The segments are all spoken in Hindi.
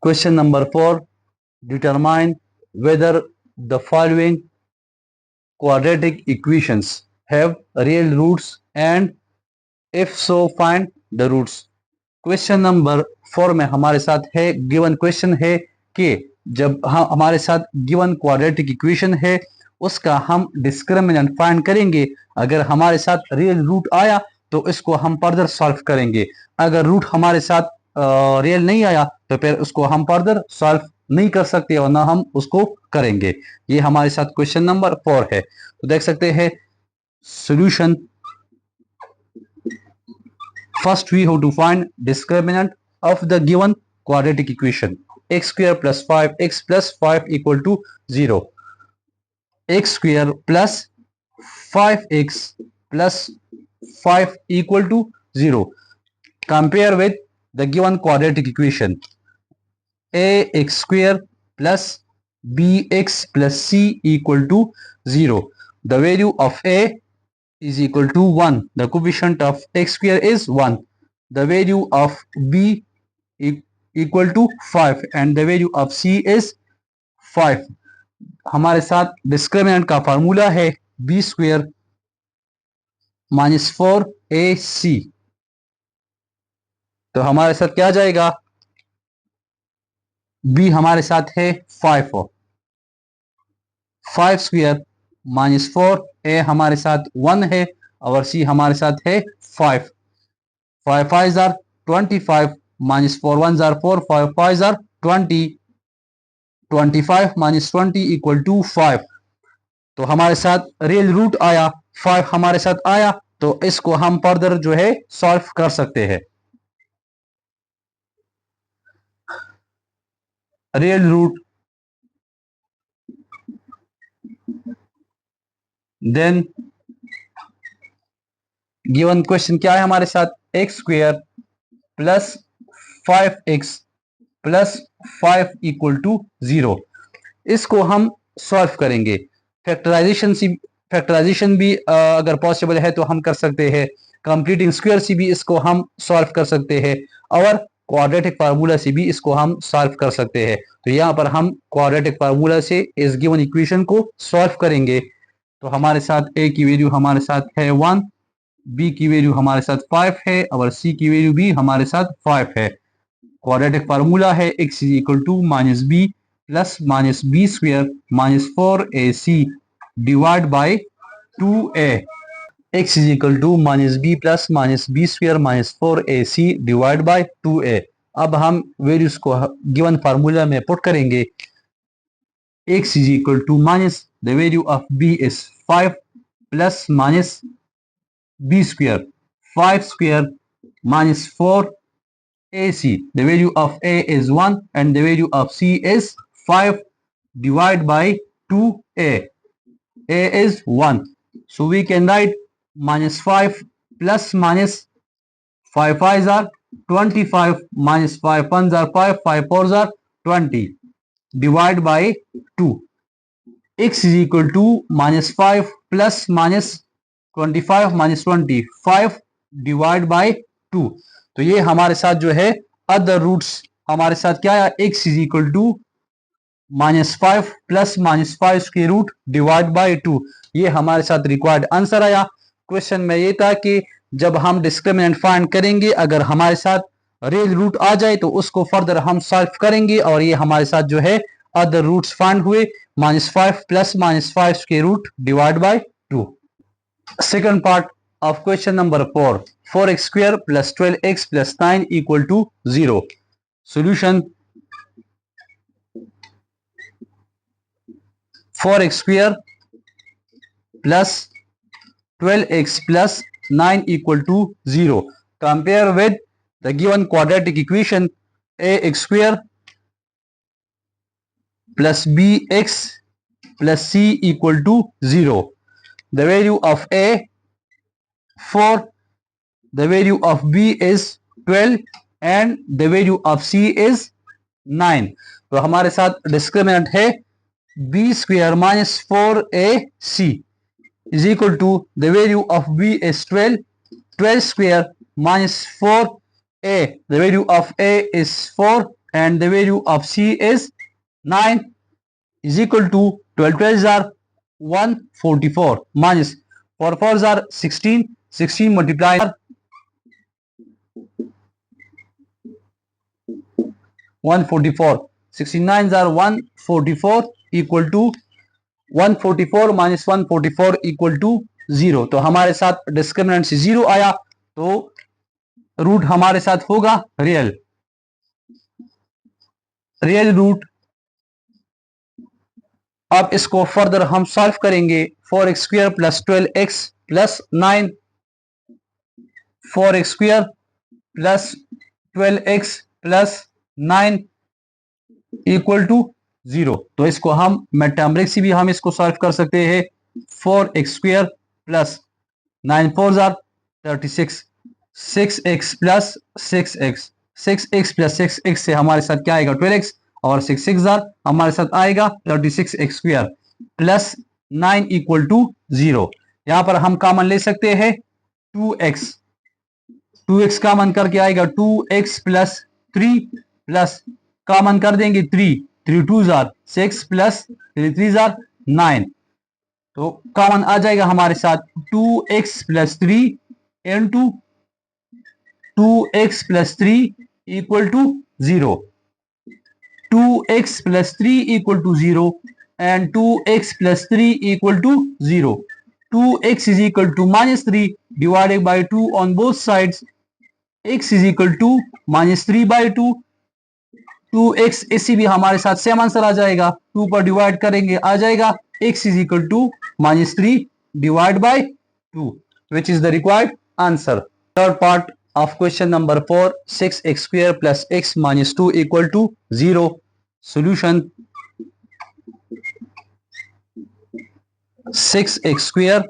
Question number 4. Determine whether the following quadratic equations have real roots, and if so find the roots. Question number 4 में हमारे साथ है गिवन क्वेश्चन है कि जब हमारे साथ गिवन क्वाड्रेटिक इक्वेशन है उसका हम डिस्क्रिमिनेंट फाइंड करेंगे। अगर हमारे साथ रियल रूट आया तो इसको हम फर्दर सॉल्व करेंगे। अगर रूट हमारे साथ रियल नहीं आया तो फिर उसको हम फर्दर सॉल्व नहीं कर सकते और ना हम उसको करेंगे। ये हमारे साथ क्वेश्चन नंबर 4 है। तो देख सकते हैं solution. First, we have to find discriminant of the given quadratic equation. X square plus 5x plus 5 equal to 0. X square plus 5x plus 5 equal to 0. Compare with the given quadratic equation. Ax square plus bx plus c equal to 0. The value of a is equal to 1. The coefficient of x square is 1. The value of b equal to 5 and the value of c is 5. हमारे साथ डिस्क्रिमिनेंट का फार्मूला है b स्क्वायर माइनस 4ac। तो हमारे साथ क्या जाएगा, b हमारे साथ है 5 स्क्वायर माइनस 4, a हमारे साथ 1 है और c हमारे साथ है 5। 5 5 are 25 minus 4 1 are 4 5 5 are 20 25 minus 20 equal to 5। तो हमारे साथ रियल रूट आया 5 हमारे साथ आया तो इसको हम फर्दर जो है सॉल्व कर सकते हैं। Real root then given question क्या है हमारे साथ, x square plus 5x plus 5 equal to 0। इसको हम सॉल्व करेंगे। फैक्टराइजेशन भी अगर पॉसिबल है तो हम कर सकते हैं। कंप्लीटिंग स्क्वायर से भी इसको हम सॉल्व कर सकते हैं और क्वाड्रेटिक फार्मूला से भी इसको हम सॉल्व कर सकते हैं। तो यहाँ पर हम क्वाड्रेटिक फार्मूला से इस गिवन इक्वेशन को सॉल्व करेंगे। तो हमारे साथ a की वैल्यू हमारे साथ है 1, b की वैल्यू हमारे साथ 5 है और c की वैल्यू भी हमारे साथ 5 है। क्वाड्रेटिक फार्मूला है x is equal to minus b plus minus b square minus 4ac divide by 2a। x is equal to minus b plus minus b square minus 4ac divide by 2a। अब हम वैल्यूज को गिवन फार्मूला में पुट करेंगे। x is equal to minus the value of b is 5 plus minus b square 5 square minus 4ac. The value of a is 1 and the value of c is 5 divided by 2a. A is 1. So we can write minus 5 plus minus 5 5s are 25 minus 5 1s are 5 5 4s are 20 divided by 2. X is equal to minus 5 plus minus 25 minus 25 divide by 2। तो ये हमारे साथ जो है अदर रूट्स हमारे साथ क्या आया, x is equal to minus 5 plus minus 5 के रूट डिवाइड बाई 2। ये हमारे साथ रिक्वायर्ड आंसर आया। क्वेश्चन में ये था कि जब हम डिस्क्रिमिनेंट फाइंड करेंगे अगर हमारे साथ रियल रूट आ जाए तो उसको फर्दर हम सॉल्व करेंगे और ये हमारे साथ जो है अदर रूट्स फाइंड हुए माइनस 5 प्लस माइनस 5 के root divide by 2। Second part of question number 4. 4x square plus 12x plus 9 equal to 0. Solution. 4x square plus 12x plus 9 equal to 0. Compare with the given quadratic equation ax square plus bx plus c equal to 0. The value of a 4, the value of b is 12 and the value of c is 9। तो हमारे साथ डिस्क्रिमिनेंट है b square minus 4ac is equal to the value of b is 12, 12 square minus 4a, the value of a is 4 and the value of C is 9 is equal to 12 12s are 144 minus 4 4s are 16, 16 multiplied 144, 69s are 144 equal to 144 minus 144 equal to 0। तो हमारे साथ डिस्क्रिमिनेंट से 0 आया, तो रूट हमारे साथ होगा रियल रूट। अब इसको फर्दर हम सॉल्व करेंगे। 4x² plus 12x plus 9, 4x² plus 12x plus 9 equal to 0। तो इसको हम मैट्रिक्स से भी हम इसको सॉल्व कर सकते हैं। 4x² plus 9 4s are 36, 6x plus 6x, 6x plus 6x से हमारे साथ क्या आएगा 12x, और 6 6 हमारे साथ आएगा 36x² प्लस 9 इक्वल टू 0। यहां पर हम कॉमन ले सकते हैं 2x, 2x कॉमन करके आएगा 2x प्लस 3 प्लस कॉमन कर देंगे 3, 3 2s are 6 plus 3 3s are 9। तो कॉमन आ जाएगा हमारे साथ 2x plus 3 into 2x plus 3 equal to 0, 2x plus 3 equal to 0 and 2x plus 3 equal to 0। 2x is equal to minus 3 divided by 2 on both sides, x is equal to minus 3 by 2, 2x इसी भी हमारे साथ सेम आंसर आ जाएगा, 2 पर डिवाइड करेंगे आ जाएगा x is equal to minus 3 divided by 2, which is the required answer. Third part of question number 4, 6x² plus x minus 2 equal to 0. Solution: 6x²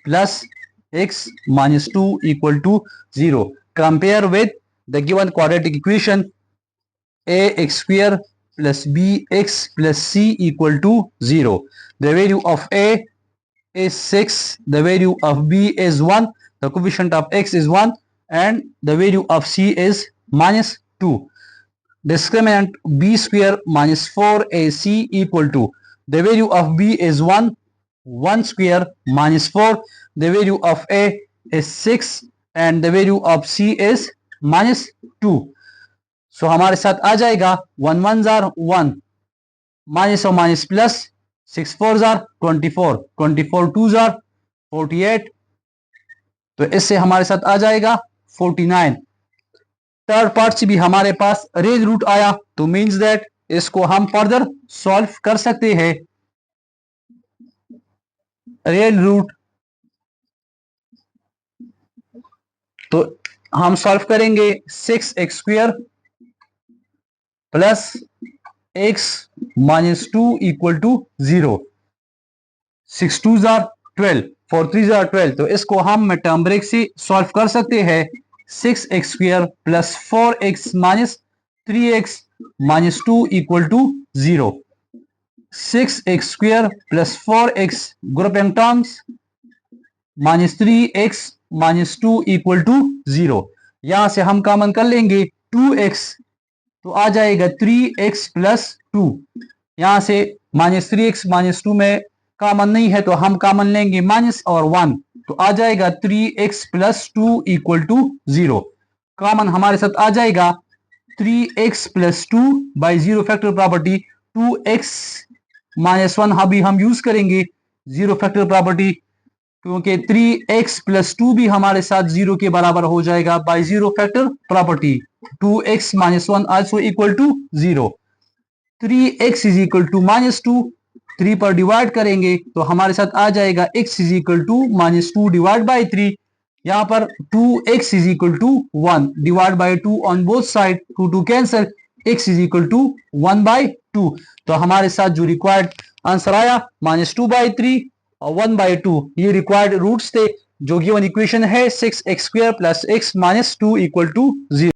plus x minus 2 equal to 0. Compare with the given quadratic equation ax² plus bx plus c equal to 0. The value of a is 6, the value of b is 1, the coefficient of x is 1, and the value of c is minus 2. Discriminant b square minus 4ac equal to, the value of b is 1, 1 square minus 4, the value of a is 6 and the value of c is minus 2. So हमारे साथ आ जाएगा 1 1s are 1, माइनस और minus plus, 6 4s are 24, 24 2s are 48, तो इससे हमारे साथ आ जाएगा 49। थर्ड पार्ट से भी हमारे पास रेज रूट आया, तो मींस दैट इसको हम फर्दर सॉल्व कर सकते हैं। रेज रूट तो हम सॉल्व करेंगे 6x² plus x minus 2 equal to 0, 6 2s are 12, 4 3s are 12, तो इसको हम मैट्रिक्स से सॉल्व कर सकते हैं। 6x² plus 4x minus 3x minus 2 equal to 0, 6x² plus 4x grouping terms minus 3x minus 2 equal to 0। यहां से हम कॉमन कर लेंगे 2x, तो आ जाएगा 3x प्लस 2। यहां से माइनस 3x माइनस 2 में कॉमन नहीं है, तो हम कॉमन लेंगे माइनस और 1, तो आ जाएगा 3x plus 2 equal to 0। Common हमारे साथ आ जाएगा 3x plus 2 by 0 factor property, 2x minus 1 अभी हम यूज करेंगे 0 फैक्टर प्रॉपर्टी, क्योंकि 3x प्लस 2 भी हमारे साथ 0 के बराबर हो जाएगा by 0 factor property. 2x minus 1 also equal to 0, 3x is equal to minus 2, 3 पर डिवाइड करेंगे तो हमारे साथ आ जाएगा x is equal to minus 2 divide by 3। यहाँ पर 2x is equal to 1 divide by 2 on both side, 2 2 cancel, x is equal to 1 by 2। तो हमारे साथ जो रिक्वायर्ड आंसर आया माइनस 2 बाई 3 और 1 बाई 2, ये रिक्वायर्ड रूट्स थे। जो गिवन इक्वेशन है 6x² plus x minus 2 equal to 0।